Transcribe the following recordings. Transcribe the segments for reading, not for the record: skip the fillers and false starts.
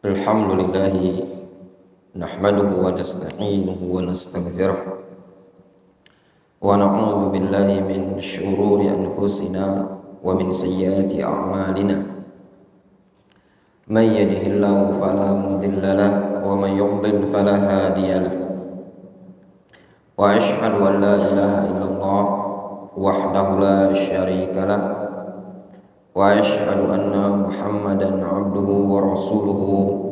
Alhamdulillah nahmaduhu wa nasta'inuhu wa nastaghfiruh wa na'udzu billahi min shururi anfusina wa min sayyiati a'malina man yahdihillahu fala mudilla lahu wa man yudlil fala hadiya lahu wa asyhadu an la ilaha illallah wahdahu la syarika lahu wa asyhadu anna Muhammadan abduhu wa rasuluhu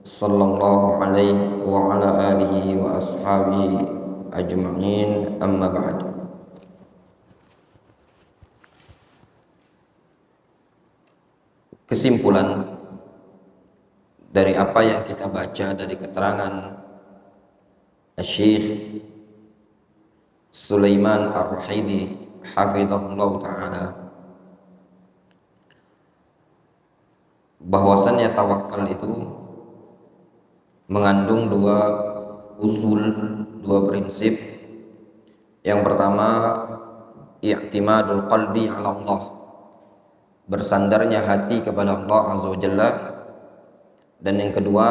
sallallahu alaihi wa ala alihi wa ashabihi ajma'in, amma ba'd. Kesimpulan dari apa yang kita baca dari keterangan Syekh Sulaiman Ar-Ruhaili hafizahullah ta'ala, bahwasannya tawakal itu mengandung dua usul, dua prinsip. Yang pertama, i'timadul qalbi ala Allah, bersandarnya hati kepada Allah azza wa jalla. Dan yang kedua,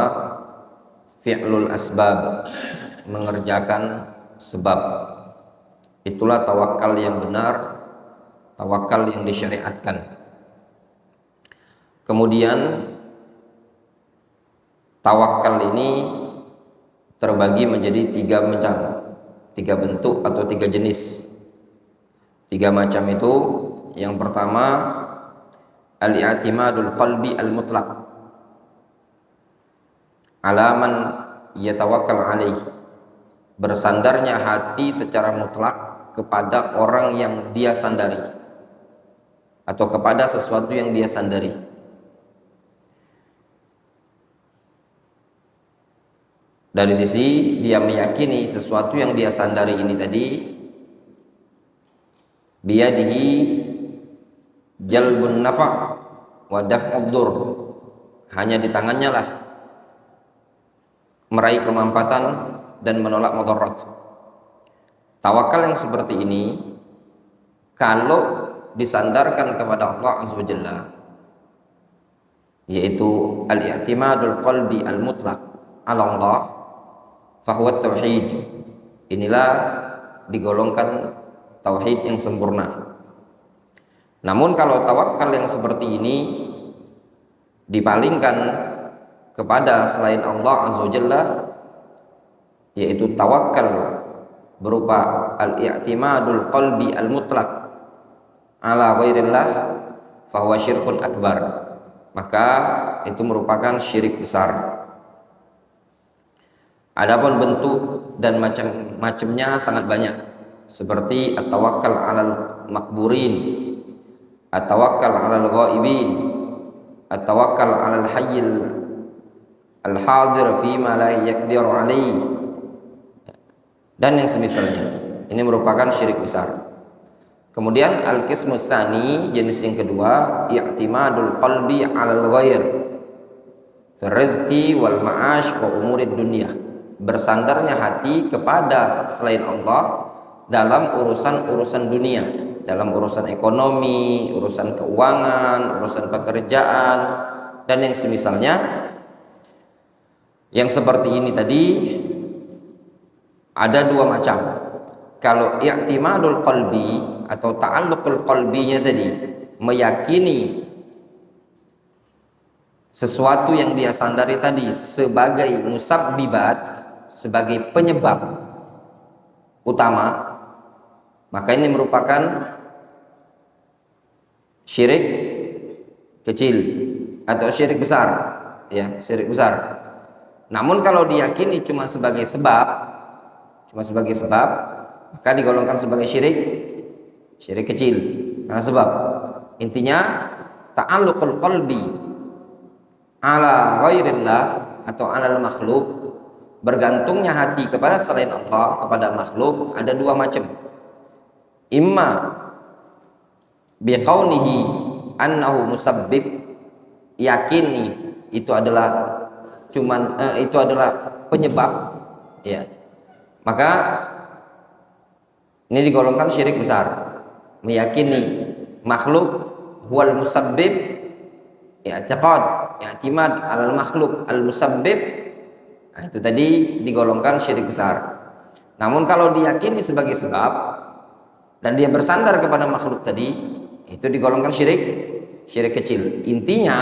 fi'lul asbab, mengerjakan sebab. Itulah tawakal yang benar, tawakal yang disyariatkan. Kemudian tawakal ini terbagi menjadi tiga macam, tiga bentuk atau tiga jenis. Tiga macam itu, yang pertama al-i'timadul qalbi al-mutlaq ala man yatawakkal alaih, bersandarnya hati secara mutlak kepada orang yang dia sandari atau kepada sesuatu yang dia sandari. Dari sisi dia meyakini sesuatu yang dia sandari ini tadi biyadihi jalbun nafa' wa daf'ud dur, hanya di tangannya lah meraih kemanfaatan dan menolak mudarat. Tawakal yang seperti ini kalau disandarkan kepada Allah azza wa jalla, yaitu al-i'timadul qalbi al-mutlaq ala Allah, fahuwa tauhid. Inilah digolongkan tauhid yang sempurna. Namun kalau tawakal yang seperti ini dipalingkan kepada selain Allah azza wa jalla, yaitu tawakal berupa al-i'timadul qalbi al-mutlaq ala ghairillah, fahuwa syirkun akbar, maka itu merupakan syirik besar. Adapun bentuk dan macam-macamnya sangat banyak, seperti at-tawakkal 'alal maqburin, at-tawakkal 'alal ghaibin, at-tawakkal 'alal hayyil al-hadir fi ma la yaqdiru 'alaihi, dan yang semisalnya. Ini merupakan syirik besar. Kemudian al-qismu tsani, jenis yang kedua, i'timadul qalbi 'alal ghair fi rizqi wal ma'ash wa umurid dunya, bersandarnya hati kepada selain Allah dalam urusan-urusan dunia, dalam urusan ekonomi, urusan keuangan, urusan pekerjaan, dan yang semisalnya. Yang seperti ini tadi ada dua macam. Kalau i'timadul qalbi atau ta'alluqul qalbinya tadi, meyakini sesuatu yang dia sandari tadi sebagai musabbibat, sebagai penyebab utama, maka ini merupakan syirik kecil atau syirik besar, ya, syirik besar. Namun kalau diyakini cuma sebagai sebab, maka digolongkan sebagai syirik kecil karena sebab. Intinya ta'alluqul qalbi ala ghairillah atau alal makhluk, bergantungnya hati kepada selain Allah, kepada makhluk, ada dua macam. Imma biqaunihi annahu musabbib, yakini itu adalah penyebab, ya, maka ini digolongkan syirik besar. Meyakini makhluk huwal musabbib i'tiqad, i'timad alal makhluk al-musabbib, nah, itu tadi digolongkan syirik besar. Namun kalau diyakini sebagai sebab dan dia bersandar kepada makhluk tadi, itu digolongkan syirik kecil. Intinya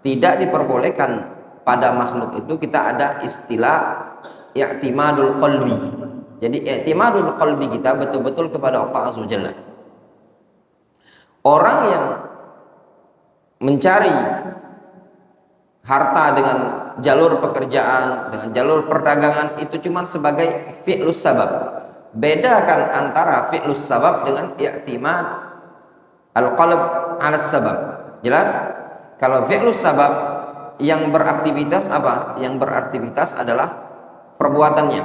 tidak diperbolehkan pada makhluk itu kita ada istilah i'timadul qalbi. Jadi i'timadul qalbi kita betul-betul kepada Allah Azza wa Jalla. Orang yang mencari harta dengan jalur pekerjaan, dengan jalur perdagangan, itu cuma sebagai fi'lus sabab. Bedakan antara fi'lus sabab dengan i'timad al-qalb 'ala sabab. Jelas? Kalau fi'lus sabab yang beraktivitas apa? Yang beraktivitas adalah perbuatannya.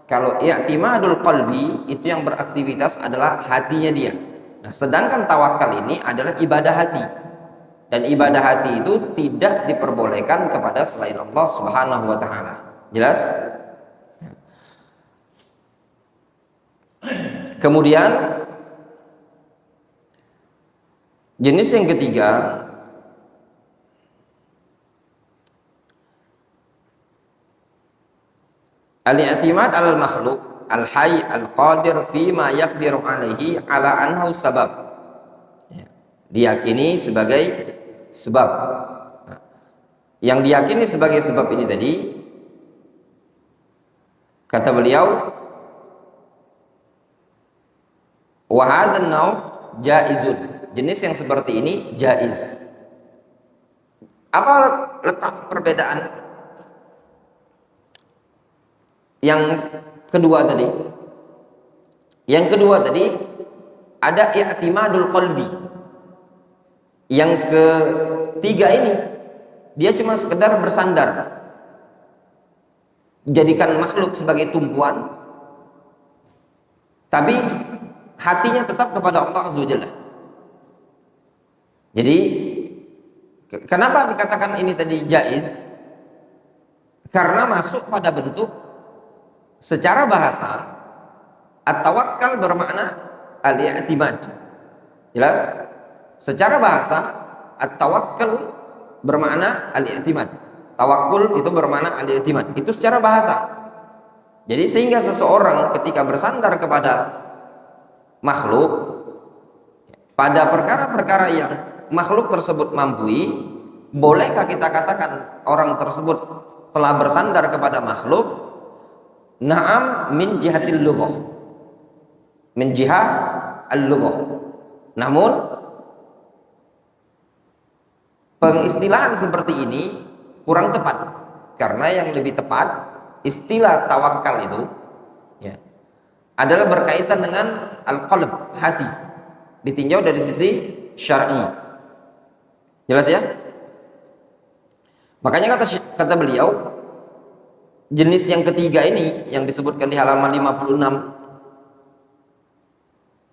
Kalau i'timadul qalbi itu yang beraktivitas adalah hatinya dia. Nah, sedangkan tawakal ini adalah ibadah hati. Dan ibadah hati itu tidak diperbolehkan kepada selain Allah Subhanahu wa taala. Jelas? Kemudian jenis yang ketiga, al-i'timad 'alal makhluk al-hayy al-qadir fi ma yaqdiru alaihi ala annahu sabab. Diyakini sebagai sebab. Yang diyakini sebagai sebab ini tadi, kata beliau, wa hadzal naw' jaizun. Jenis yang seperti ini jaiz. Apa letak perbedaan yang kedua tadi? Yang kedua tadi ada i'timadul qalbi. Yang ketiga ini dia cuma sekedar bersandar, jadikan makhluk sebagai tumpuan, tapi hatinya tetap kepada Allah Azza wa Jalla. Jadi kenapa dikatakan ini tadi jaiz? Karena masuk pada bentuk secara bahasa at-tawakkal bermakna al-i'timad. Jelas? Secara bahasa at-tawakkal bermakna al-i'timad. Tawakkul itu bermakna al-i'timad. Itu secara bahasa. Jadi sehingga seseorang ketika bersandar kepada makhluk pada perkara-perkara yang makhluk tersebut mampu, bolehkah kita katakan orang tersebut telah bersandar kepada makhluk? Na'am min jihatil lughah. Min jihah al-lughah. Namun pengistilahan seperti ini kurang tepat, karena yang lebih tepat istilah tawakal itu ya, adalah berkaitan dengan al-qalb, hati, ditinjau dari sisi syar'i. Jelas ya? Makanya kata beliau, jenis yang ketiga ini yang disebutkan di halaman 56,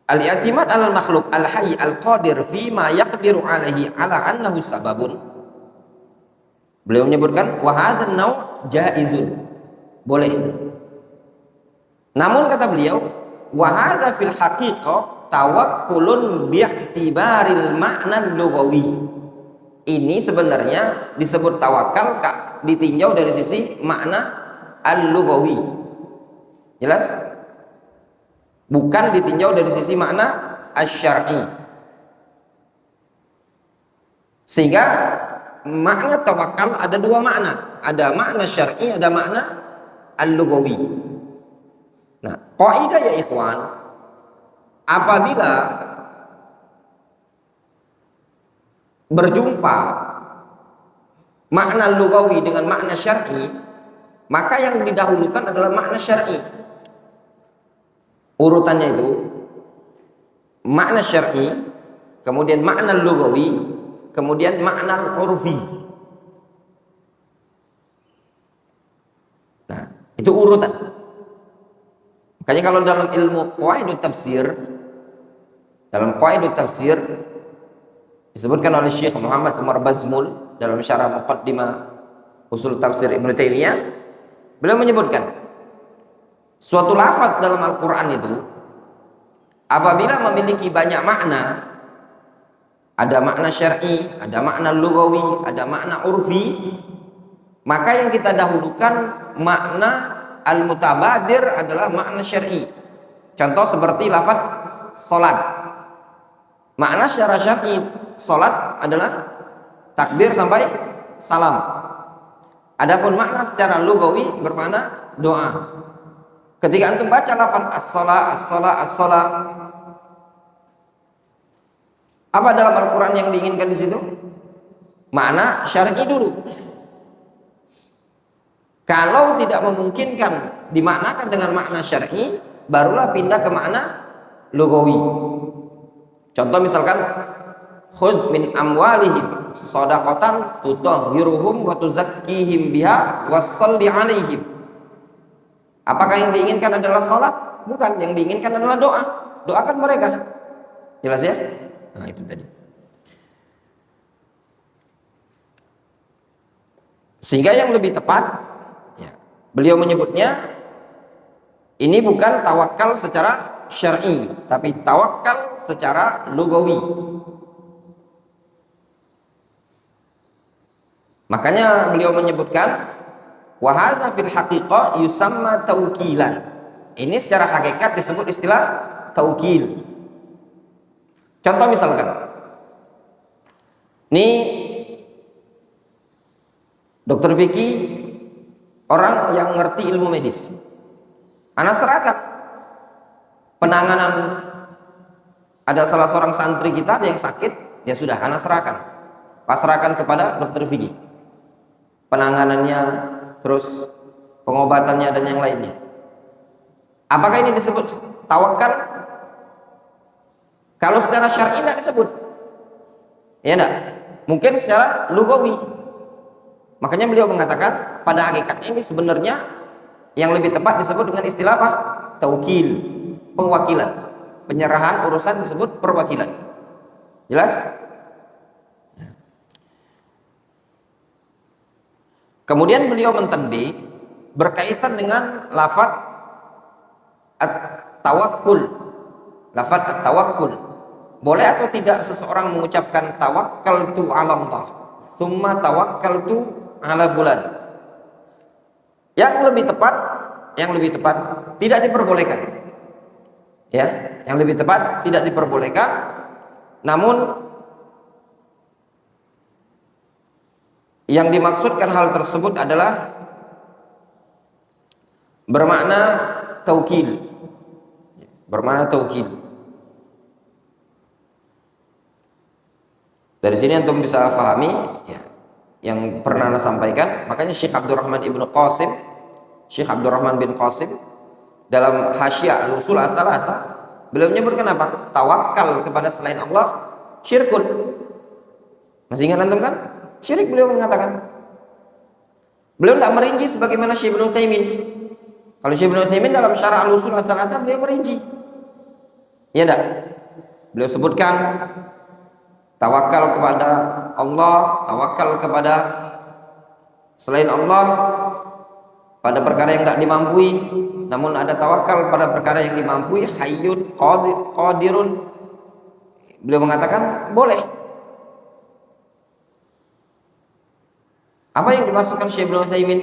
al-i'timad 'alal makhluk al-hayy al-qadir fi ma yaqdiru alaihi ala annahu sababun. Beliau menyebutkan wa hadzal naw' jaizun. Boleh. Namun kata beliau, wa hadza fil haqiqah tawakkulun bi'tibaril ma'na lughawi. Ini sebenarnya disebut tawakal ditinjau dari sisi makna al-lughawi. Jelas? Bukan ditinjau dari sisi makna asy-syar'i. Sehingga makna tawakal ada dua makna, ada makna syar'i, ada makna al-lughawi. Nah, kaidah ya ikhwan, apabila berjumpa makna lughawi dengan makna syar'i, maka yang didahulukan adalah makna syar'i. Urutannya itu makna syar'i, kemudian makna lughawi, kemudian makna urfi. Nah, itu urutan. Makanya kalau dalam ilmu qawaidut tafsir, dalam qawaidut tafsir disebutkan oleh Syekh Muhammad Umar Bazmul dalam syarah Muqaddimah Usul Tafsir Ibnu Taimiyah, beliau menyebutkan suatu lafaz dalam Al-Quran itu apabila memiliki banyak makna, ada makna syar'i, ada makna lugawi, ada makna urfi, maka yang kita dahulukan makna al-mutabadir adalah makna syar'i. Contoh seperti lafaz salat. Makna secara syar'i salat adalah takbir sampai salam. Adapun makna secara lugawi bermakna doa. Ketika antum baca lafaz as-shalah, as-shalah, as-shalah, apa dalam Al-Quran yang diinginkan di situ? Makna syar'i dulu. Kalau tidak memungkinkan dimaknakan dengan makna syar'i, barulah pindah ke makna lugawi. Contoh misalkan, khudh min amwalihim shadaqatan tutahhiruhum wa tuzakkihim biha wassalli alaihim. Apakah yang diinginkan adalah salat? Bukan, yang diinginkan adalah doa. Doakan mereka. Jelas ya? Nah, itu tadi. Sehingga yang lebih tepat, ya, beliau menyebutnya ini bukan tawakal secara syar'i, tapi tawakal secara lugawi. Makanya beliau menyebutkan wa hadza fil haqiqah yusamma taukilan. Ini secara hakikat disebut istilah taukil. Contoh misalkan, ini Dokter Vicky orang yang ngerti ilmu medis. Ana serahkan penanganan, ada salah seorang santri kita yang sakit, ya sudah ana serahkan, pasrahkan kepada Dokter Vicky. Penanganannya, terus pengobatannya dan yang lainnya. Apakah ini disebut tawakal? Kalau secara syar'i tidak disebut, ya enggak? Mungkin secara lugawi. Makanya beliau mengatakan pada hakikatnya ini sebenarnya yang lebih tepat disebut dengan istilah apa? Taukil, perwakilan. Penyerahan urusan disebut perwakilan. Jelas? Kemudian beliau mentanbih berkaitan dengan lafaz at-tawakkul. Lafaz at-tawakkul. Boleh atau tidak seseorang mengucapkan tawakkaltu 'ala Allah, summa tawakkaltu 'ala fulan? Yang lebih tepat tidak diperbolehkan. Ya, yang lebih tepat tidak diperbolehkan. Namun yang dimaksudkan hal tersebut adalah bermakna taukil. Bermakna taukil. Dari sini antum bisa fahami ya, yang pernah Anda sampaikan. Makanya Syekh Abdurrahman bin Qasim dalam Hasyiah Al-Usul Ats-Tsalatsa beliau menyebutkan apa? Tawakal kepada selain Allah syirkun. Masih ingat antum kan? Syirik beliau mengatakan. Beliau tidak merinci sebagaimana Syekh Ibnu Utsaimin. Kalau Syekh Ibnu Utsaimin dalam Syarah Al-Usul Ats-Tsalatsa beliau merinci. Ya enggak? Beliau sebutkan tawakal kepada Allah, tawakal kepada selain Allah pada perkara yang tidak dimampui, namun ada tawakal pada perkara yang dimampui, hayyun qadirun. Beliau mengatakan boleh. Apa yang dimasukkan Syekh Ibnu Utsaimin?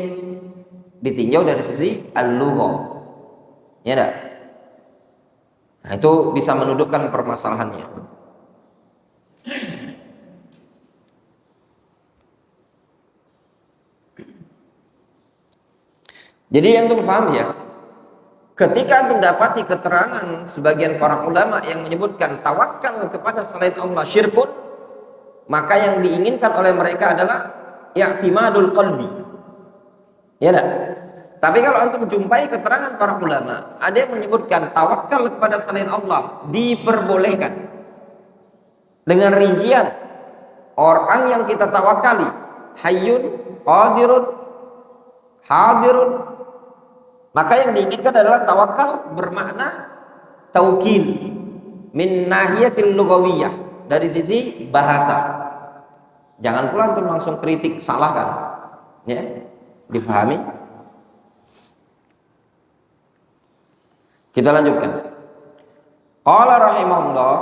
Ditinjau dari sisi al-lughah. Ya enggak? Nah, itu bisa mendudukkan permasalahannya. Jadi yang antum paham ya, ketika antum dapati keterangan sebagian para ulama yang menyebutkan tawakal kepada selain Allah syirkun, maka yang diinginkan oleh mereka adalah i'timadul qalbi. Ya enggak? Tapi kalau antum jumpai keterangan para ulama, ada yang menyebutkan tawakal kepada selain Allah diperbolehkan dengan rincian orang yang kita tawakali hayyun, qadirun, hadirun, maka yang diinginkan adalah tawakal bermakna taukil min nahiyatil lugawiyah, dari sisi bahasa. Jangan pula antum langsung kritik, salahkan, ya, difahami. Kita lanjutkan. Qala rahimahullah,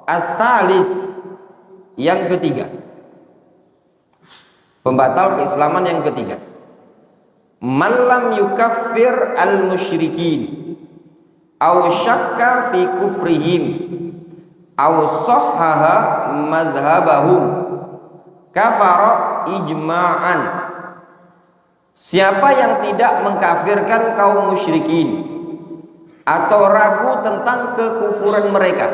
as-salis, Yang ketiga, pembatal keislaman yang ketiga, man lam yukaffir al musyrikin aw syakka fi kufrihim aw sahhaha madhhabahum kafara ijma'an. Siapa yang tidak mengkafirkan kaum musyrikin atau ragu tentang kekufuran mereka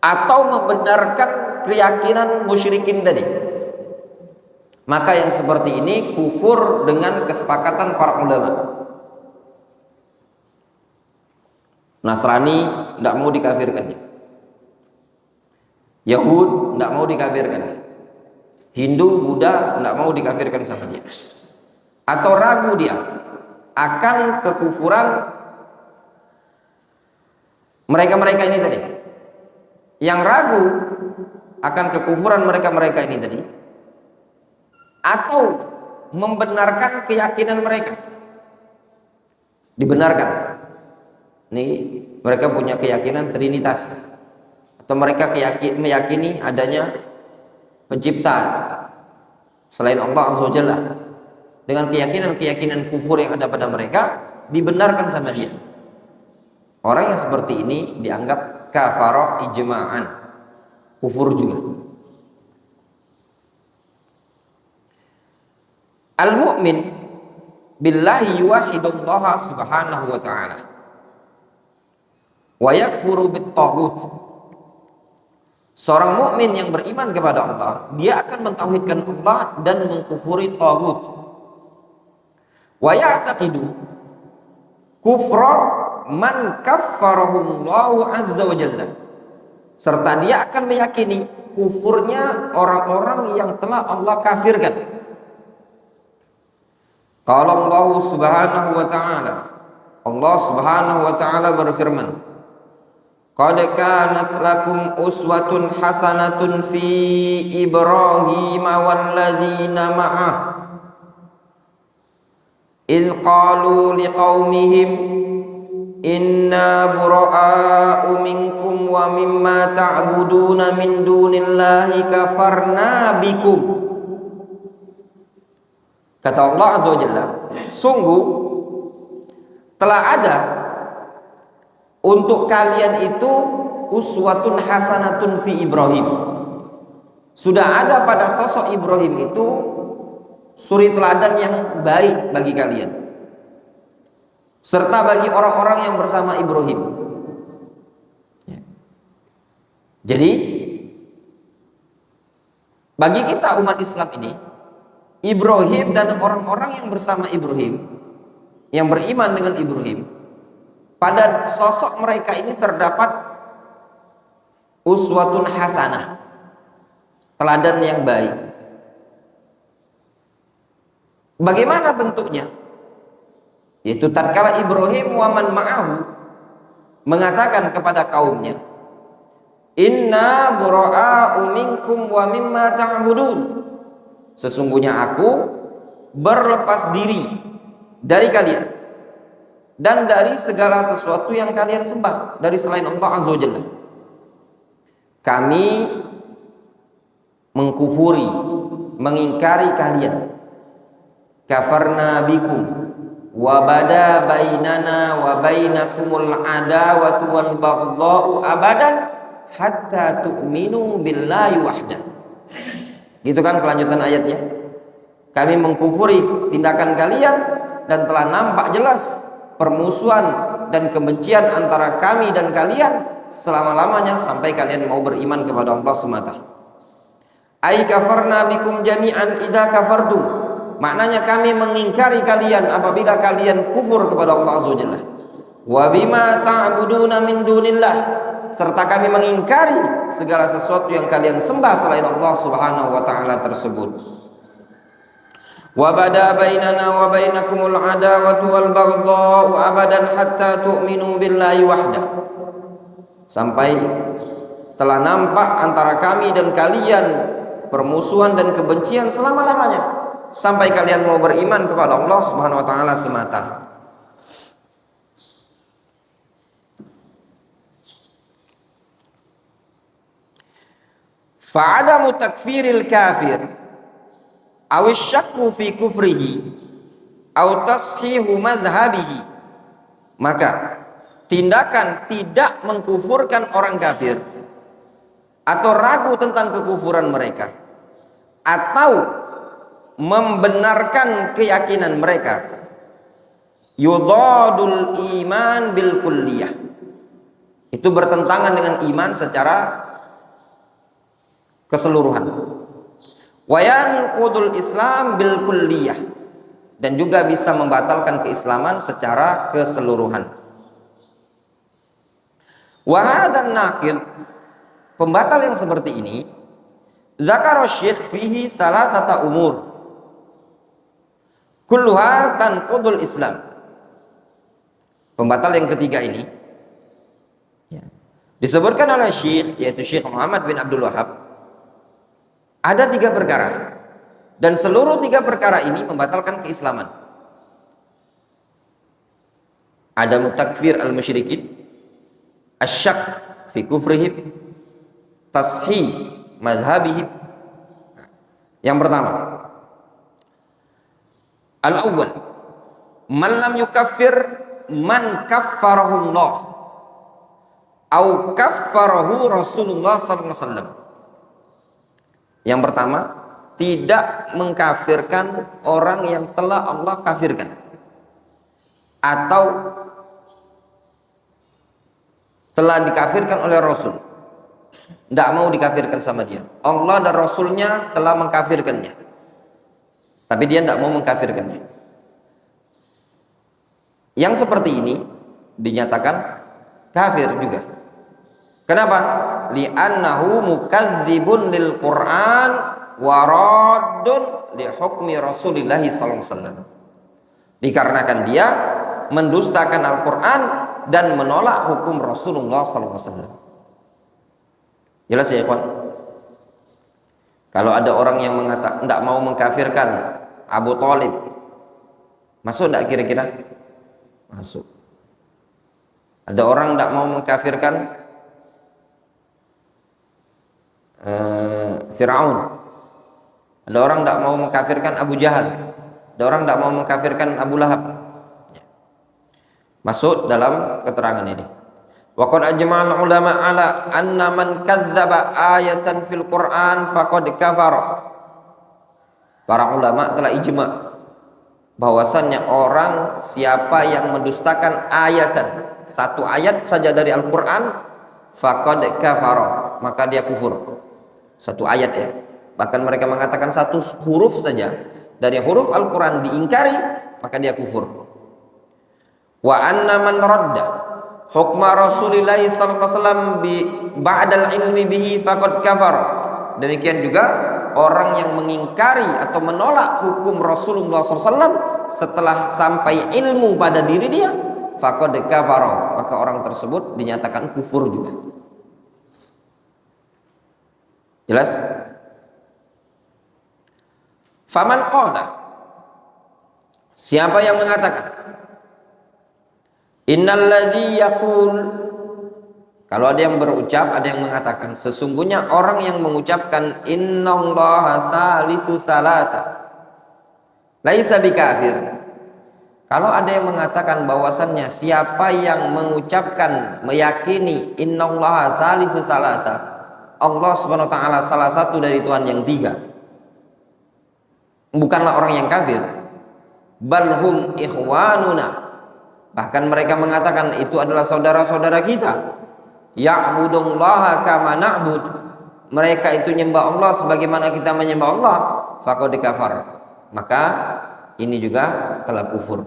atau membenarkan keyakinan musyrikin tadi, maka yang seperti ini kufur dengan kesepakatan para ulama. Nasrani tidak mau dikafirkannya, Yahud tidak mau dikafirkannya, Hindu, Buddha tidak mau dikafirkan sama dia, atau ragu dia akan kekufuran mereka-mereka ini tadi, yang ragu akan kekufuran mereka-mereka ini tadi, atau membenarkan keyakinan mereka, dibenarkan. Ini mereka punya keyakinan Trinitas, atau mereka meyakini adanya pencipta selain Allah Azza wa Jalla, dengan keyakinan kufur yang ada pada mereka dibenarkan sama dia. Orang yang seperti ini dianggap kafara ijma'an, kufur juga. Al-mu'min billahi yuwahidullaha subhanahu wa ta'ala wa yakfuru bit-taghut. Seorang mukmin yang beriman kepada Allah, dia akan mentauhidkan Allah dan mengkufuri taghut. Wa ya'taqidu kufra man kaffarahullahu azza wa jalla. Serta dia akan meyakini kufurnya orang-orang yang telah Allah kafirkan. Qala Allah subhanahu wa ta'ala, Allah subhanahu wa ta'ala berfirman, qad kanat lakum uswatun hasanatun fi Ibrahim walladzina ma'ah idh qalu liqaumihim inna bura'a'u minkum wa mimma ta'buduna min dunillahi kafarna bikum. Kata Allah Azza wa Jalla, sungguh telah ada untuk kalian itu uswatun hasanatun fi Ibrahim. Sudah ada pada sosok Ibrahim itu suri teladan yang baik bagi kalian, serta bagi orang-orang yang bersama Ibrahim. Jadi bagi kita umat Islam ini, Ibrahim dan orang-orang yang bersama Ibrahim, yang beriman dengan Ibrahim, pada sosok mereka ini terdapat uswatun hasanah, teladan yang baik. Bagaimana bentuknya? Yaitu tatkala Ibrahim wa man ma'ahu mengatakan kepada kaumnya, inna bura'a'u minkum wa mimma ta'budun. Sesungguhnya aku berlepas diri dari kalian dan dari segala sesuatu yang kalian sembah dari selain Allah Azza wa Jalla. Kami mengkufuri, mengingkari kalian. Kafarna bikum wa bada bainana wa bainakumul adawatu wal baghdha'u abadan hatta tu'minu billahi wahdah. Gitu kan kelanjutan ayatnya. Kami mengkufuri tindakan kalian dan telah nampak jelas permusuhan dan kebencian antara kami dan kalian selama-lamanya sampai kalian mau beriman kepada Allah semata. Ai kafarna bikum jami'an idza kafartum. Maknanya kami mengingkari kalian apabila kalian kufur kepada Allah Azza wa Jalla. Wa bima ta'buduna min dunillah, serta kami mengingkari segala sesuatu yang kalian sembah selain Allah Subhanahu wa taala tersebut. Wa bada bainana wa bainakumul adawatu wal baghdha'u abadan hatta tu'minu billahi wahdah. Sampai telah nampak antara kami dan kalian permusuhan dan kebencian selama-lamanya sampai kalian mau beriman kepada Allah Subhanahu wa taala semata. Fa'adamu takfiril kafir aw syakku fi kufrihi aw tashihu madhhabihi, maka tindakan tidak mengkufurkan orang kafir atau ragu tentang kekufuran mereka atau membenarkan keyakinan mereka, yudadul iman bil kulliyah, itu bertentangan dengan iman secara keseluruhan. Wa yanqudul islam bil kulliyah, dan juga bisa membatalkan keislaman secara keseluruhan. Wa hadan naqid, pembatal yang seperti ini, zakara syekh fihi salasata umur kulluha tanqudul islam. Pembatal yang ketiga ini disebutkan oleh syekh, yaitu Syekh Muhammad bin Abdul Wahhab, ada 3 perkara, dan seluruh 3 perkara ini membatalkan keislaman. Ada mutakfir al-musyrikin, asyak fi kufrihim, tashih madhhabihim. Yang pertama, al-awwal, man lam yukaffir man kaffarahu Allah au kaffarahu Rasulullah sallallahu alaihi wasallam. Yang pertama, tidak mengkafirkan orang yang telah Allah kafirkan atau telah dikafirkan oleh Rasul. Tidak mau dikafirkan sama dia. Allah dan Rasulnya telah mengkafirkannya, tapi dia tidak mau mengkafirkannya. Yang seperti ini dinyatakan kafir juga. Kenapa? Li'annahu mukadzibun lil Qur'an wa raddun li hukmi Rasulillah sallallahu alaihi wasallam. Dikarenakan dia mendustakan Al-Qur'an dan menolak hukum Rasulullah sallallahu alaihi wasallam. Jelas ya, ikhwan? Kalau ada orang yang mengatakan tidak mau mengkafirkan Abu Thalib, masuk tidak kira-kira? Masuk. Ada orang tidak mau mengkafirkan Fir'aun. Ada orang tidak mau mengkafirkan Abu Jahal. Ada orang tidak mau mengkafirkan Abu Lahab. Masuk dalam keterangan ini. Wa qad ajma'al ulama ala anna man kadzdzaba ayatan fil Qur'an faqad kafara. Para ulama telah ijma' bahwasannya orang siapa yang mendustakan ayatan, satu ayat saja dari Al-Qur'an, faqad kafara, maka dia kufur. Satu ayat ya. Bahkan mereka mengatakan satu huruf saja dari huruf Al-Qur'an diingkari, maka dia kufur. Wa anna man radda hukma Rasulillah sallallahu alaihi wasallam bi ba'dal ilmi bihi faqad kafar. Demikian juga orang yang mengingkari atau menolak hukum Rasulullah SAW setelah sampai ilmu pada diri dia, faqad kafara, maka orang tersebut dinyatakan kufur juga. Jelas? Faman qala, siapa yang mengatakan innalladzi yaqul, kalau ada yang berucap, ada yang mengatakan, sesungguhnya orang yang mengucapkan innallaha salisu salasa laisa bikafir. Kalau ada yang mengatakan bahwasannya siapa yang mengucapkan, meyakini innallaha salisu salasa, Allah Subhanahu wa taala salah satu dari Tuhan yang 3, bukanlah orang yang kafir. Balhum ikhwanuna, bahkan mereka mengatakan itu adalah saudara-saudara kita. Ya'budullaha kama na'bud, mereka itu menyembah Allah sebagaimana kita menyembah Allah. Faqad kafar, maka ini juga telah kufur.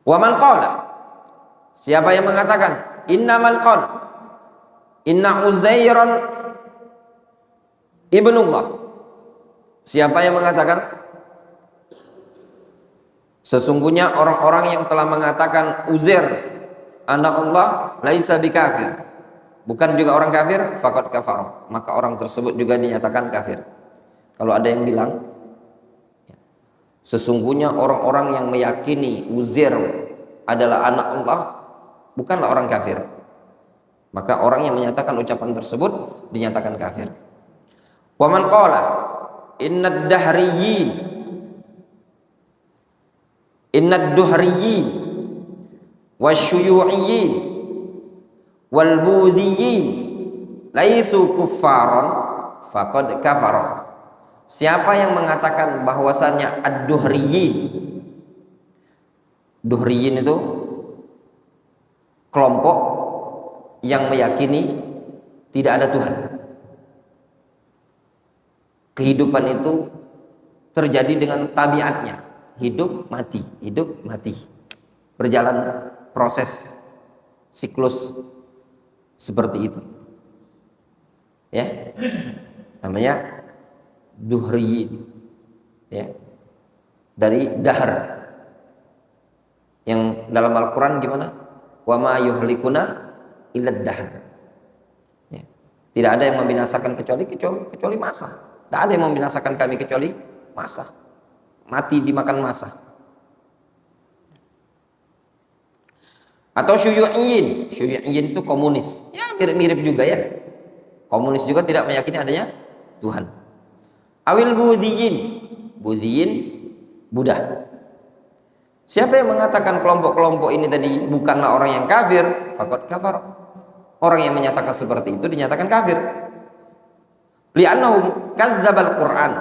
Wa man qala, siapa yang mengatakan innamal qal inna Uzairan ibnullah, siapa yang mengatakan sesungguhnya orang-orang yang telah mengatakan Uzair anak Allah laisa bikafir, bukan juga orang kafir, faqad kafar, maka orang tersebut juga dinyatakan kafir. Kalau ada yang bilang sesungguhnya orang-orang yang meyakini Uzair adalah anak Allah, bukanlah orang kafir. Maka orang yang menyatakan ucapan tersebut dinyatakan kafir. Wa man qala innad dahriyin innad duhriyin wasyuyu'iyyin wal budhiyin laisu kuffaran faqad kafara. Siapa yang mengatakan bahwasannya ad-duhriyin, duhriyin itu kelompok yang meyakini tidak ada Tuhan. Kehidupan itu terjadi dengan tabiatnya, hidup mati, berjalan proses siklus seperti itu. Ya, namanya duhriyin. Ya, dari dahar. Yang dalam Al-Quran gimana? Wa ma yuhlikuna illad dahr. Ya. Tidak ada yang membinasakan kecuali masa. Tidak ada yang membinasakan kami kecuali masa. Mati dimakan masa. Atau syuyu'iyyin. Syuyu'iyyin itu komunis. Ya mirip-mirip juga ya. Komunis juga tidak meyakini adanya Tuhan. Awil budhiyin. Budhiyin Buddha. Siapa yang mengatakan kelompok-kelompok ini tadi bukanlah orang yang kafir, faqad kafar. Orang yang menyatakan seperti itu dinyatakan kafir. Li'annahu kazzabal Qur'an,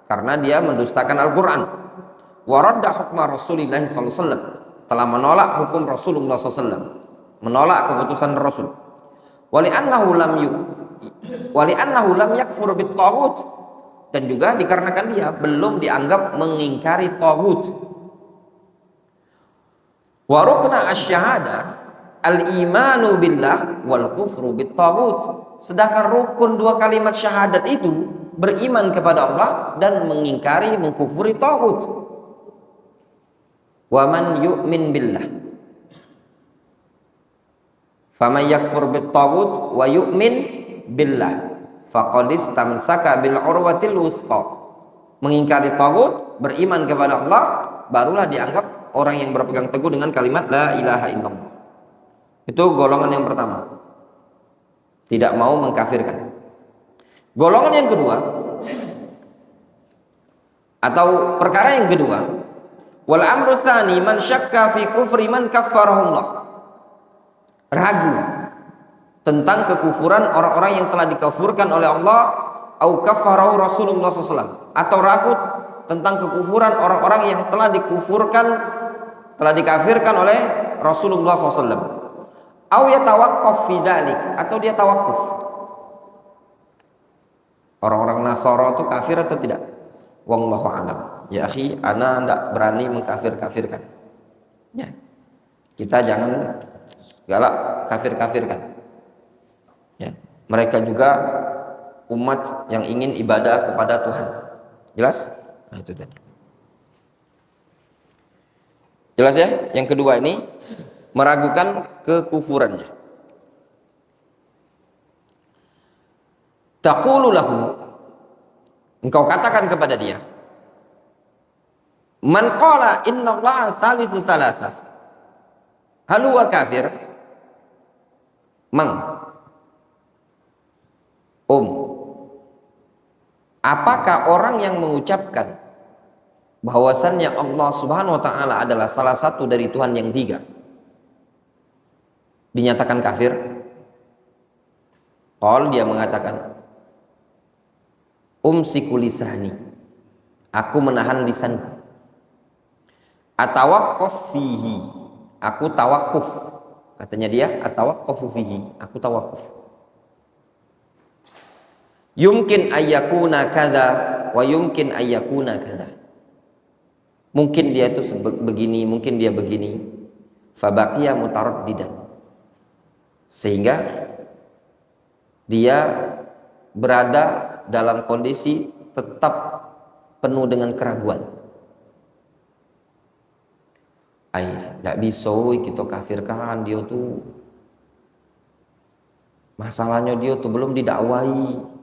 karena dia mendustakan Al-Qur'an. Wa radda hukma Rasulillah sallallahu alaihi wasallam, telah menolak hukum Rasulullah sallallahu alaihi wasallam, menolak keputusan Rasul. Wa li'annahu lam yakfur bit taghut, dan juga dikarenakan dia belum dianggap mengingkari taghut. Wa rukna asy-syahadah al-imanu billah wal kufru bit taghut. Sedangkan rukun dua kalimat syahadat itu beriman kepada Allah dan mengingkari, mengkufuri taghut. Wa man yu'min billah faman yakfur bit taghut wa yu'min billah faqad istamsaka bil urwatil wuthqa. Mengingkari taghut, beriman kepada Allah, barulah dianggap orang yang berpegang teguh dengan kalimat la ilaha illallah. Itu golongan yang pertama, tidak mau mengkafirkan. Golongan yang kedua atau perkara yang kedua, wal amru tsani man syakka fi kufri man kaffarahullah. Ragu tentang kekufuran orang-orang yang telah dikafirkan oleh Allah, au kaffarahu Rasulullah SAW, atau ragu tentang kekufuran orang-orang yang telah dikafirkan oleh Rasulullah SAW. Au yatawaqqaf fi dzalik, atau dia tawakuf. Orang-orang Nasara itu kafir atau tidak? Wallahu a'lam. Ya akhi, ana tidak berani mengkafir-kafirkan. Ya. Kita jangan galak kafir-kafirkan. Ya. Mereka juga umat yang ingin ibadah kepada Tuhan. Jelas? Nah, itu tadi. Jelas ya? Yang kedua ini meragukan kekufurannya. Taqulu lahu, engkau katakan kepada dia, man qala innallaha salisu salasa hal huwa kafir? Apakah orang yang mengucapkan bahwasannya Allah Subhanahu wa taala adalah salah satu dari Tuhan yang tiga dinyatakan kafir? Qal, dia mengatakan, umsiku lisani, aku menahan lisanku. Atawaqqaf fihi, aku tawakuf. Katanya dia, atawaqqafu fihi, aku tawakuf. Yumkin ayyakuna kadza wa yumkin ayyakuna kadza. Mungkin dia itu begini, mungkin dia begini. Fabaqiya mutaraddidan, sehingga dia berada dalam kondisi tetap penuh dengan keraguan. Tidak bisa kita kafirkan dia tuh, masalahnya dia tuh belum didakwai.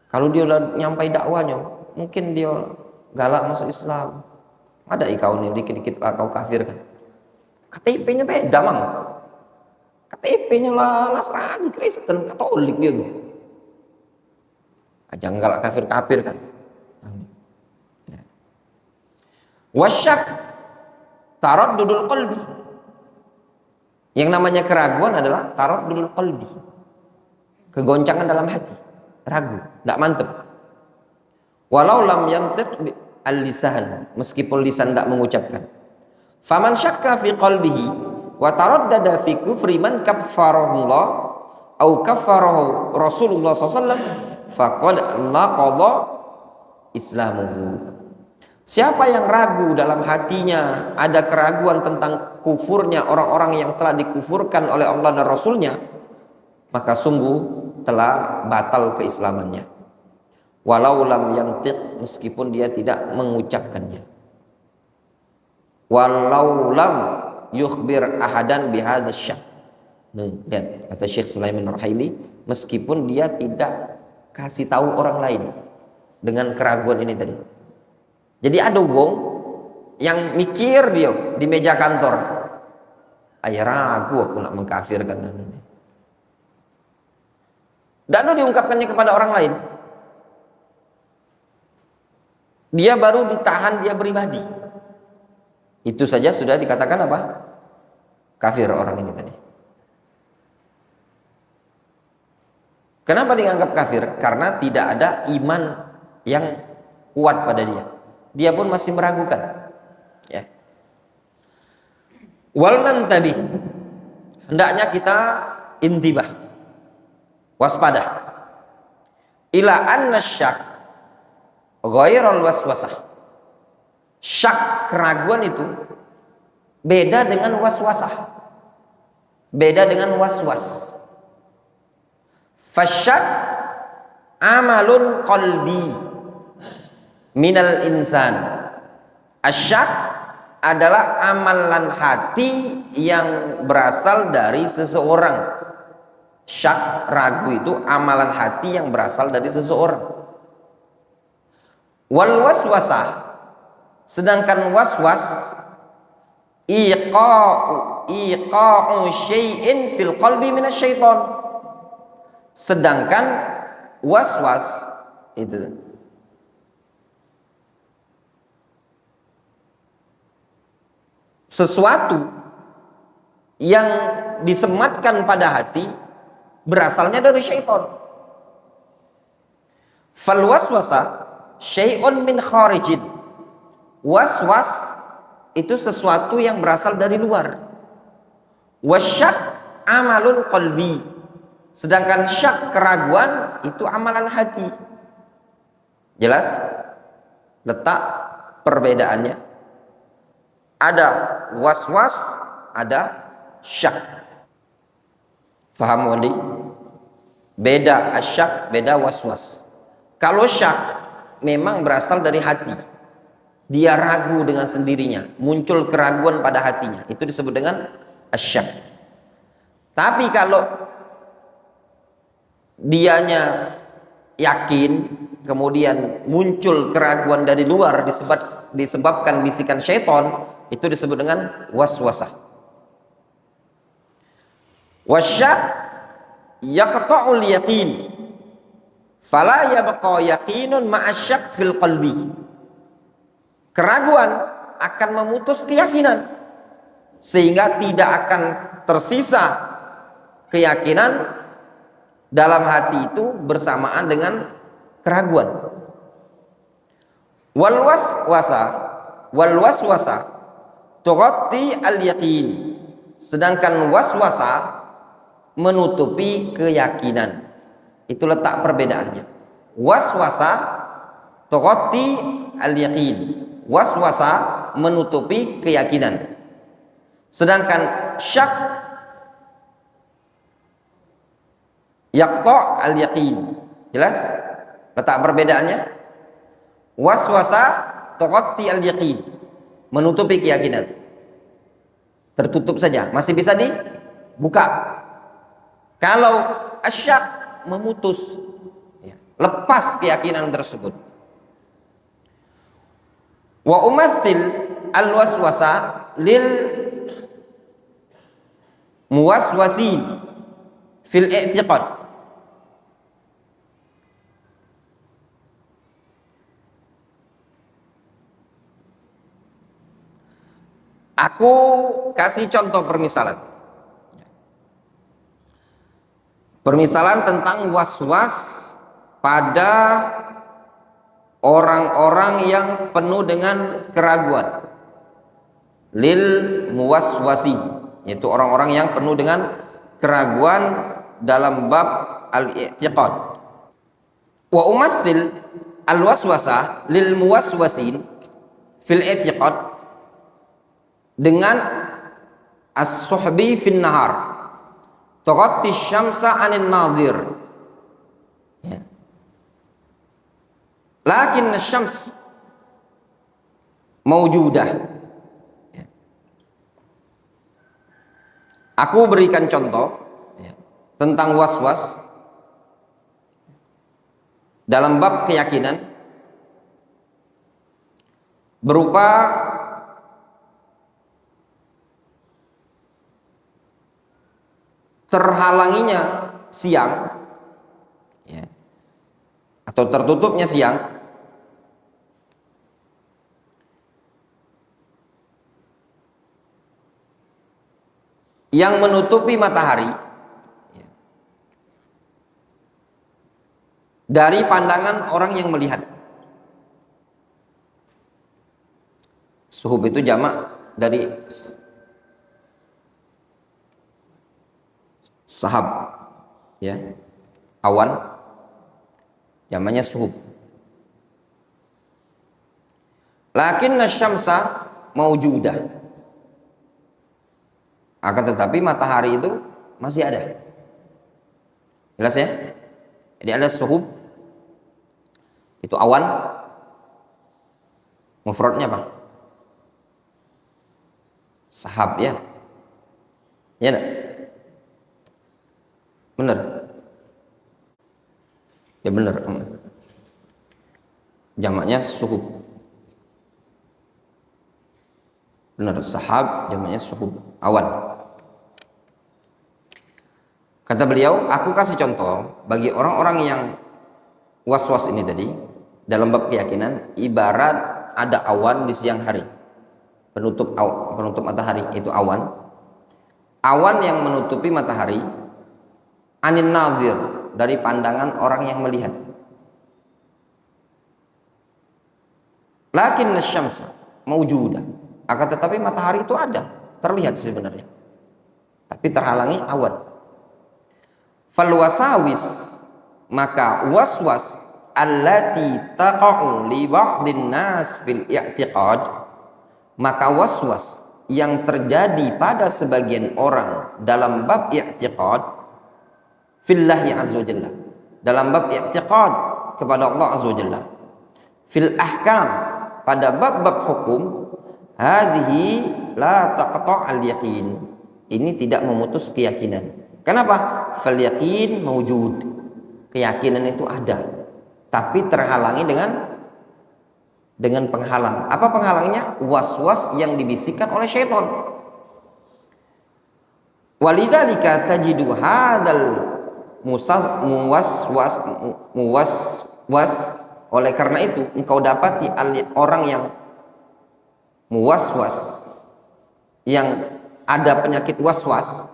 Kalau dia udah nyampai dakwanya, mungkin dia galak masuk Islam. Ada kau nih dikit-dikit lah kau kafirkan. KTP-nya beda, Mang. KTP-nya lah Nasrani, Kristen, Katolik dia tuh. Aja enggak kafir-kafir kan. Wasyak taraddudul qalbi. Yang namanya keraguan adalah taraddudul qalbi. Kegoncangan dalam hati, ragu, enggak mantap. Walau lam yantiq al-lisan, meskipun lisan enggak mengucapkan. Faman syakka fi qalbihi wa taraddada fi kufri man kaffarahu Allah au kaffarahu Rasulullah sallallahu alaihi wasallam faqad naqadha islamuhu. Siapa yang ragu dalam hatinya, ada keraguan tentang kufurnya orang-orang yang telah dikufurkan oleh Allah dan Rasulnya, maka sungguh telah batal keislamannya. Walau lam yantiq, meskipun dia tidak mengucapkannya. Walau lam yukhbir ahadan bihadza syak. Lihat kata Syekh Sulaiman Ar-Ruhaili, meskipun dia tidak kasih tahu orang lain dengan keraguan ini tadi. Jadi ada wong yang mikir dia di meja kantor, ayah ragu aku nak mengkafirkan ini. Tidak ada diungkapkannya kepada orang lain. Dia baru ditahan dia pribadi. Itu saja sudah dikatakan apa? Kafir orang ini tadi. Kenapa dianggap kafir? Karena tidak ada iman yang kuat pada dia. Dia pun masih meragukan. Ya. Wal nantabih. Hendaknya kita intibah. Waspada. Ila anna syak ghairal waswasah. Syak, keraguan itu beda dengan waswasah. Beda dengan waswas. Fasyak amalun qalbi minal insan. Asyak adalah amalan hati yang berasal dari seseorang. Syak, ragu itu amalan hati yang berasal dari seseorang. Wal waswasah, sedangkan waswas iqa'u syai'in fil qalbi minasyaiton. Sedangkan waswas itu sesuatu yang disematkan pada hati berasalnya dari syaitan. Fal waswasa syai'un min kharijin. Waswas itu sesuatu yang berasal dari luar. Wasyak amalun qalbi. Sedangkan syak, keraguan, itu amalan hati. Jelas? Letak perbedaannya. Ada waswas, ada syak. Faham Wandi? Beda asyak, beda waswas. Kalau syak memang berasal dari hati, dia ragu dengan sendirinya, muncul keraguan pada hatinya, itu disebut dengan asyak. Tapi kalau dianya yakin, kemudian muncul keraguan dari luar disebabkan bisikan syaitan, itu disebut dengan waswasah. Wasyak yaqta'ul yaqin fala yabqa yaqinun ma'asyak fil qalbi. Keraguan akan memutus keyakinan sehingga tidak akan tersisa keyakinan dalam hati itu bersamaan dengan keraguan. Wal waswasa tughatti al yaqin. Sedangkan waswasa menutupi keyakinan. Itu letak perbedaannya. Waswasa tughatti al yaqin. Waswasa menutupi keyakinan. Sedangkan syak yaqta' al-yaqin. Jelas? Letak perbedaannya. Waswasa tughatti al-yaqin, menutupi keyakinan. Tertutup saja, masih bisa dibuka. Kalau asyak, memutus, lepas keyakinan tersebut. Wa umathil al-waswasa lil muwaswasin fil i'tiqad. Aku kasih contoh permisalan. Permisalan tentang was-was pada orang-orang yang penuh dengan keraguan. Lil muwaswasi, yaitu orang-orang yang penuh dengan keraguan dalam bab al-i'tiqad. Wa umatsil al-waswasa lil muwaswasin fil i'tiqad dengan as-suhbi fin nahar tughatti syamsa 'anil nadhir, ya. Lakin asy-syams mawjudah, ya. Aku berikan contoh, ya, tentang was-was dalam bab keyakinan berupa terhalanginya siang, ya, atau tertutupnya siang yang menutupi matahari, ya, dari pandangan orang yang melihat. Suhub itu jamak dari sahab, ya, awan, namanya suhub. Lakinna syamsa maujudah, akan tetapi matahari itu masih ada. Jelas ya? Jadi ada suhub, itu awan, mufradnya apa? Sahab, ya. Ya enggak? Benar? Ya benar. Jamaknya suhub. Benar, sahab jamaknya suhub, awan. Kata beliau, aku kasih contoh bagi orang-orang yang was-was ini tadi dalam bab keyakinan, ibarat ada awan di siang hari, penutup matahari, itu awan. Awan yang menutupi matahari, anin nazir, dari pandangan orang yang melihat. Lakin syamsa maujudah, akan tetapi matahari itu ada, terlihat sebenarnya, tapi terhalangi awan. Fal wasawis, maka waswas allati taqa'u li ba'din nas fil i'tiqad, maka waswas yang terjadi pada sebagian orang dalam bab i'tiqad fillahi azza wajalla, dalam bab i'tiqad kepada Allah azza wajalla, fil ahkam, pada bab-bab hukum, hadhihi la taqta' al yaqin, ini tidak memutus keyakinan. Kenapa? Fal yaqin mawjud, keyakinan itu ada, tapi terhalangi dengan penghalang. Apa penghalangnya? Was-was yang dibisikkan oleh syaitan. Walidzalika tajidu hadzal muwaswas, oleh karena itu engkau dapati orang yang muwaswas, yang ada penyakit waswas,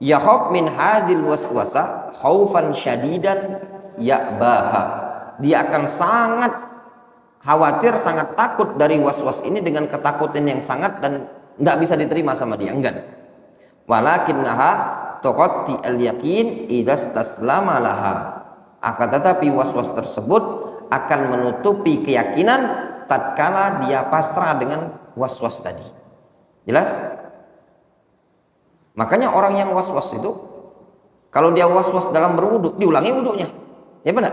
yakhaf min hadzal waswasa khaufan syadidan ya'baha, dia akan sangat khawatir, sangat takut dari waswas ini dengan ketakutan yang sangat dan tidak bisa diterima sama dia, enggan. Walakinnaha tuqatti al-yaqin idzastaslama laha, akan tetapi waswas tersebut akan menutupi keyakinan tatkala dia pasrah dengan waswas tadi. Jelas? Makanya orang yang waswas itu, kalau dia waswas dalam berwudu, diulangi wudunya, ya benar?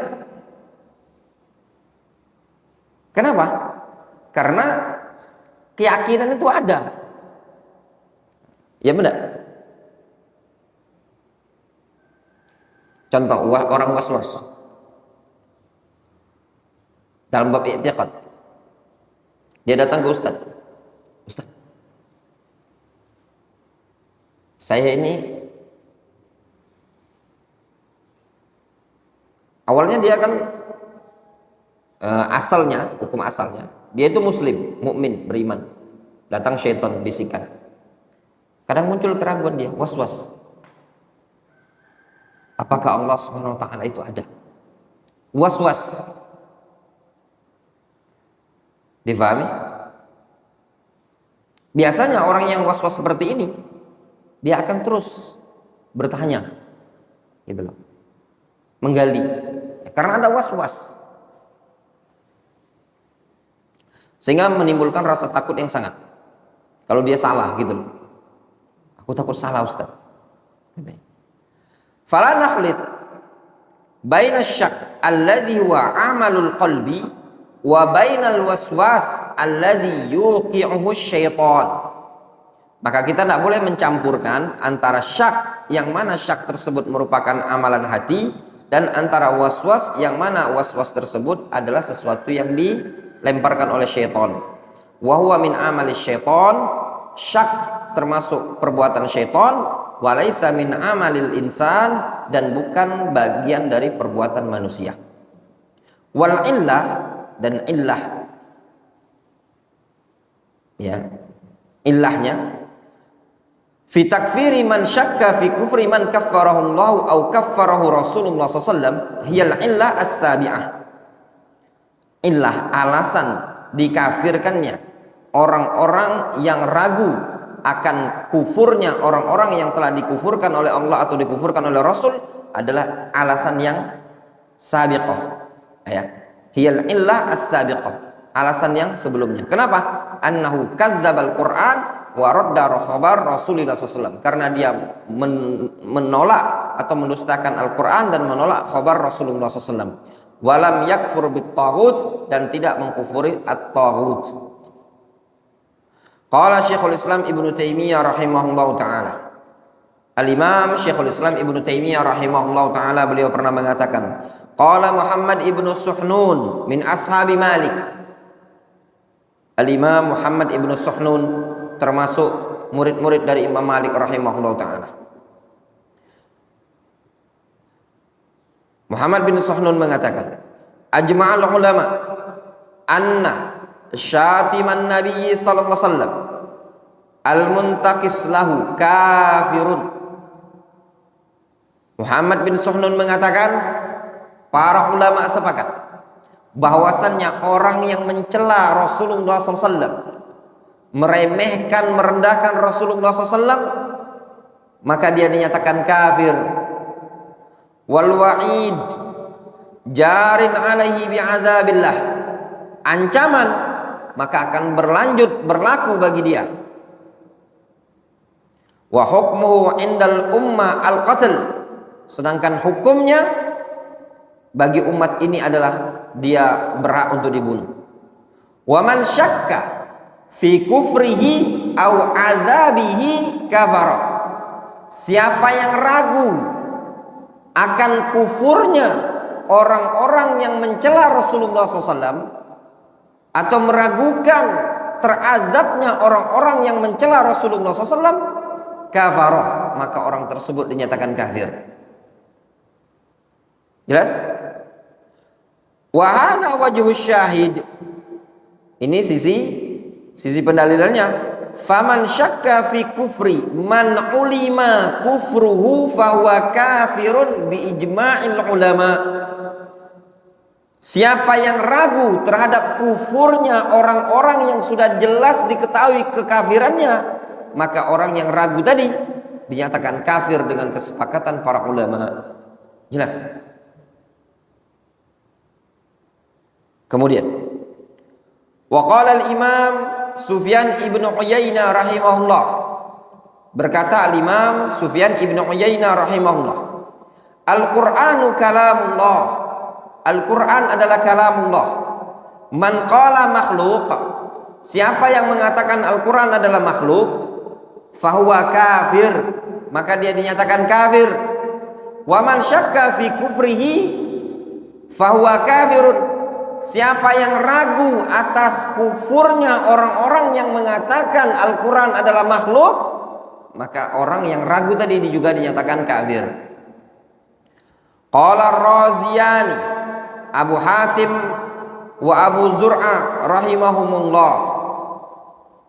Kenapa? Karena keyakinan itu ada, ya benar? Contoh orang was-was dalam bab i'tiqad, dia datang ke Ustaz, Saya ini awalnya dia kan asalnya, hukum asalnya dia itu muslim, mukmin, beriman. Datang syaitan bisikan. Kadang muncul keraguan dia, was-was. Apakah Allah Subhanahu wa taala itu ada? Was-was. Difahami? Biasanya orang yang was-was seperti ini dia akan terus bertanya, gitu loh, menggali, karena ada was-was, sehingga menimbulkan rasa takut yang sangat. Kalau dia salah, gitu loh, aku takut salah Ustaz. Fala nakhlit baina syak alladhi huwa amalul qalbi wa bainal waswas alladhi yuqi'uhu syaitan. Maka kita tidak boleh mencampurkan antara syak yang mana syak tersebut merupakan amalan hati dan antara waswas yang mana waswas tersebut adalah sesuatu yang dilemparkan oleh syaitan. Wa huwa min amali syaitan, syak termasuk perbuatan syaitan, wa laisa min amalil insan, dan bukan bagian dari perbuatan manusia. Wal illah, dan illah, ya, illahnya fi takfiri man syakka fi kufri man kaffarahu Allah au kaffarahu Rasulullah sallallahu alaihi wasallam hiyal illah as-sabi'ah. Illah, alasan dikafirkannya orang-orang yang ragu akan kufurnya orang-orang yang telah dikufurkan oleh Allah atau dikufurkan oleh Rasul adalah alasan yang sabiqah, ya, hiyal illah as-sabiqah, alasan yang sebelumnya. Kenapa? Annahu kadzdzabal Qur'an wa radda khabar Rasulullah SAW, karena dia menolak atau mendustakan Al-Quran dan menolak khabar Rasulullah SAW. Walam yakfur bit-taghut, dan tidak mengkufuri at-taghut. Qala Syekhul Islam Ibnu Taimiyah rahimahullahu taala. Al-Imam Syekhul Islam Ibnu Taimiyah rahimahullahu taala, beliau pernah mengatakan, qala Muhammad ibnu Suhnun min ashabi Malik. Al-Imam Muhammad ibnu Suhnun termasuk murid-murid dari Imam Malik rahimahullah ta'ala. Muhammad bin Suhnun mengatakan, ajma'al ulama anna syatiman nabiyyi sallallahu alaihi wasallam al-muntaqis lahu kafirun. Muhammad bin Suhnun mengatakan, para ulama sepakat bahwasannya orang yang mencela Rasulullah SAW, meremehkan, merendahkan Rasulullah SAW, maka dia dinyatakan kafir. Wal wa'id jarin alaihi bi'adzabillah, ancaman maka akan berlaku bagi dia. Wa hukmuhu indal umma al-qatl, sedangkan hukumnya bagi umat ini adalah dia berhak untuk dibunuh. Wa man syakka fi kufrihi au azabihi kafara, siapa yang ragu akan kufurnya orang-orang yang mencela Rasulullah SAW atau meragukan terazabnya orang-orang yang mencela Rasulullah SAW, kafara, maka orang tersebut dinyatakan kafir. Jelas? Wa hadza wajhus syahid, ini sisi pendalilannya. Faman syakka fi kufri man ulima kufruhu fahuwa kafirun bi ijma'il ulama. Siapa yang ragu terhadap kufurnya orang-orang yang sudah jelas diketahui kekafirannya, maka orang yang ragu tadi dinyatakan kafir dengan kesepakatan para ulama. Jelas? Kemudian wa qala al-Imam Sufyan ibnu Uyainah rahimahullah, berkata al-Imam Sufyan ibnu Uyainah rahimahullah, Al-Qur'anu kalamullah, Al-Quran adalah kalamullah. Man qala makhluk, siapa yang mengatakan Al-Quran adalah makhluk, fahuwa kafir, maka dia dinyatakan kafir. Wa man syakka fi kufrihi fahuwa kafirun, siapa yang ragu atas kufurnya orang-orang yang mengatakan Al-Quran adalah makhluk, maka orang yang ragu tadi juga dinyatakan kafir. Qala Ar-Raziyani, Abu Hatim wa Abu Zur'a rahimahumullah.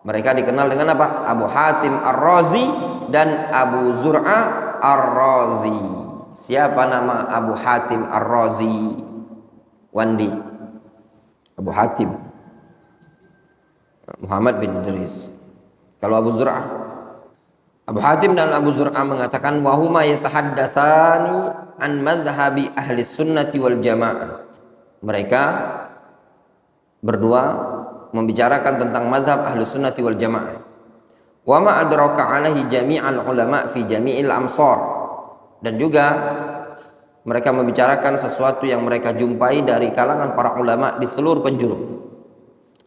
Mereka dikenal dengan apa? Abu Hatim Ar-Razi dan Abu Zur'a Ar-Razi. Siapa nama Abu Hatim Ar-Razi? Wandi. Abu Hatim Muhammad bin Idris. Kalau Abu Zur'ah, Abu Hatim dan Abu Zur'ah mengatakan wahuma yatahaddatsani an madhhabi ahli sunnati wal jamaah. Mereka berdua membicarakan tentang mazhab ahli sunnati wal jamaah. Wa ma adraka alaihi jami'al ulama fi jami'il amsar. Dan juga mereka membicarakan sesuatu yang mereka jumpai dari kalangan para ulama di seluruh penjuru.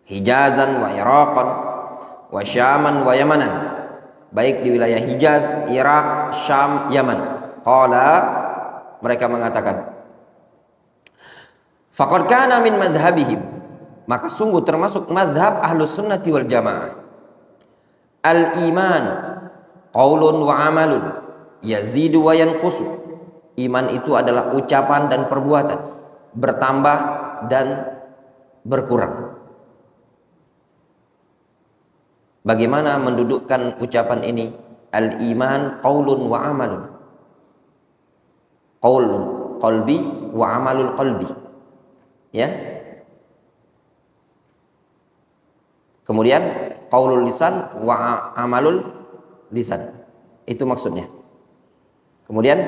Hijazan wa Iraqan wa Syaman wa Yamanan. Baik di wilayah Hijaz, Irak, Syam, Yaman. Qala, mereka mengatakan, faqad kana min madhhabihim, maka sungguh termasuk madhab ahlus sunnati wal jamaah. Al-iman qaulun wa amalun yazidu wa yanqusu. Iman itu adalah ucapan dan perbuatan, bertambah dan berkurang. Bagaimana mendudukkan ucapan ini? Al-iman qaulun wa amalun. Qaulun qalbi wa amalul qalbi. Ya. Kemudian qaulul lisan wa amalul lisan. Itu maksudnya. Kemudian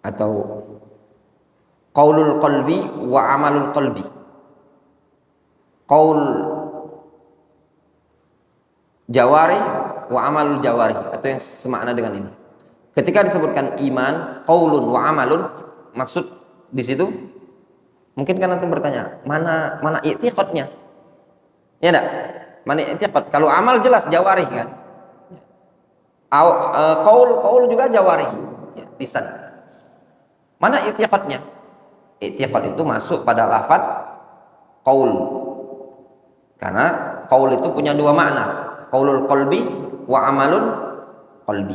atau qaulul qalbi wa amalul qalbi. Qaul jawari wa amalul jawari, atau yang semakna dengan ini. Ketika disebutkan iman, qaulun wa amalun, maksud di situ mungkin kan antum bertanya, mana i'tiqadnya? Ya enggak? Mana i'tiqad? Kalau amal jelas jawari kan. Qaul juga jawari, ya, lisan. Mana i'tiqadnya? I'tiqad itu masuk pada lafaz qaul. Karena qaul itu punya dua makna, qaulul qalbi wa amalul qalbi.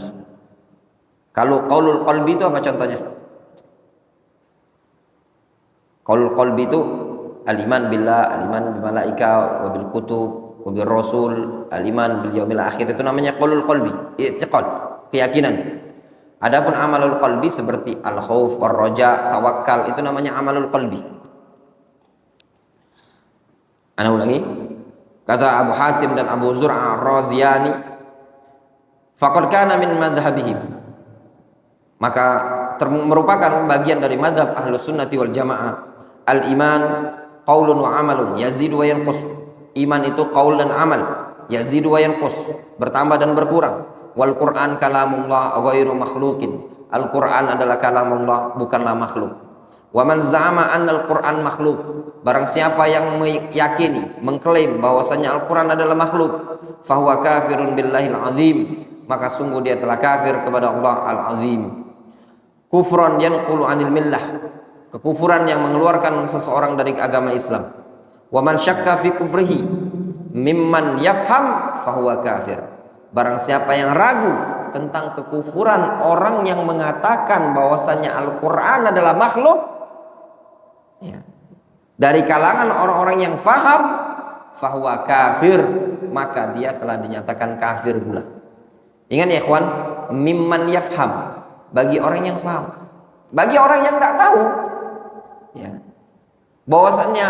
Kalau qaulul qalbi itu apa contohnya? Qaulul qalbi itu al-iman billah, al-iman bil malaika wa bil kutub wa bil rasul, al-iman bil yaumil akhir, itu namanya qaulul qalbi, i'tiqad, keyakinan. Adapun amalul qalbi seperti al-khauf, ar-raja, tawakkal, itu namanya amalul qalbi. Ana ulangi. Kata Abu Hatim dan Abu Zur'ah Ar-Raziyani, faqad kana min madhhabihim, maka merupakan bagian dari madhab ahlus sunnati wal jamaah. Al-iman qaulun wa amalun yazidu wa yanqus. Iman itu qaul dan amal, yazidu wa yanqus, bertambah dan berkurang. Wal Qur'an kalamullah ghairu makhluqin. Al-Qur'an adalah kalamullah, bukanlah makhluk. Wa man za'ama anna al-Qur'an makhluk, barang siapa yang meyakini, mengklaim bahwasanya Al-Qur'an adalah makhluk, fahuwa kafirun billahil azim, maka sungguh dia telah kafir kepada Allah al-azim. Kufran yanqulu anil millah, kekufuran yang mengeluarkan seseorang dari agama Islam. Wa man syakka fi kufrihi mimman yafham fahuwa kafir, barang siapa yang ragu tentang kekufuran orang yang mengatakan bahwasanya Al-Qur'an adalah makhluk, ya, dari kalangan orang-orang yang faham, fahuwa kafir, maka dia telah dinyatakan kafir pula. Ingat ya ikhwan, mimman yafham, bagi orang yang faham. Bagi orang yang tidak tahu, ya, bahwasannya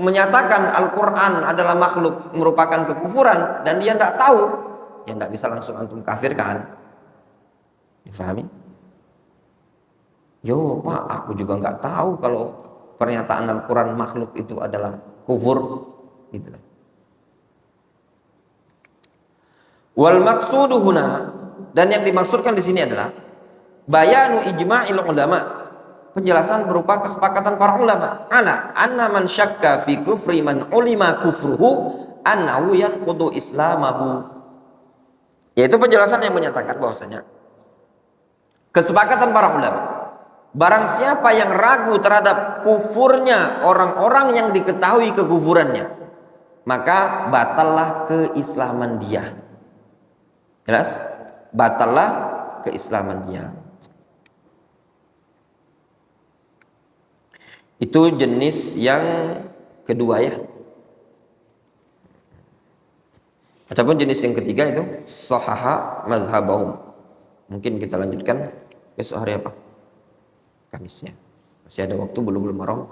menyatakan Al-Quran adalah makhluk merupakan kekufuran dan dia tidak tahu, ya tidak bisa langsung antum kafirkan. Difahami? Yo Pak, aku juga nggak tahu kalau pernyataan Al-Quran makhluk itu adalah kufur, gitu. Wal maksudu huna, dan yang dimaksudkan di sini adalah bayanu ijma'il ulama, penjelasan berupa kesepakatan para ulama ala anna man syakka fi kufri man ulima kufruhu annahu yanqudu islamahu, yaitu penjelasan yang menyatakan bahwasanya kesepakatan para ulama, barang siapa yang ragu terhadap kufurnya orang-orang yang diketahui kekufurannya, maka batallah keislaman dia. Jelas? Batallah keislaman dia. Itu jenis yang kedua ya. Adapun jenis yang ketiga itu sahaha mazhabahum. Mungkin kita lanjutkan besok hari apa? Kamisnya. Masih ada waktu, belum malam.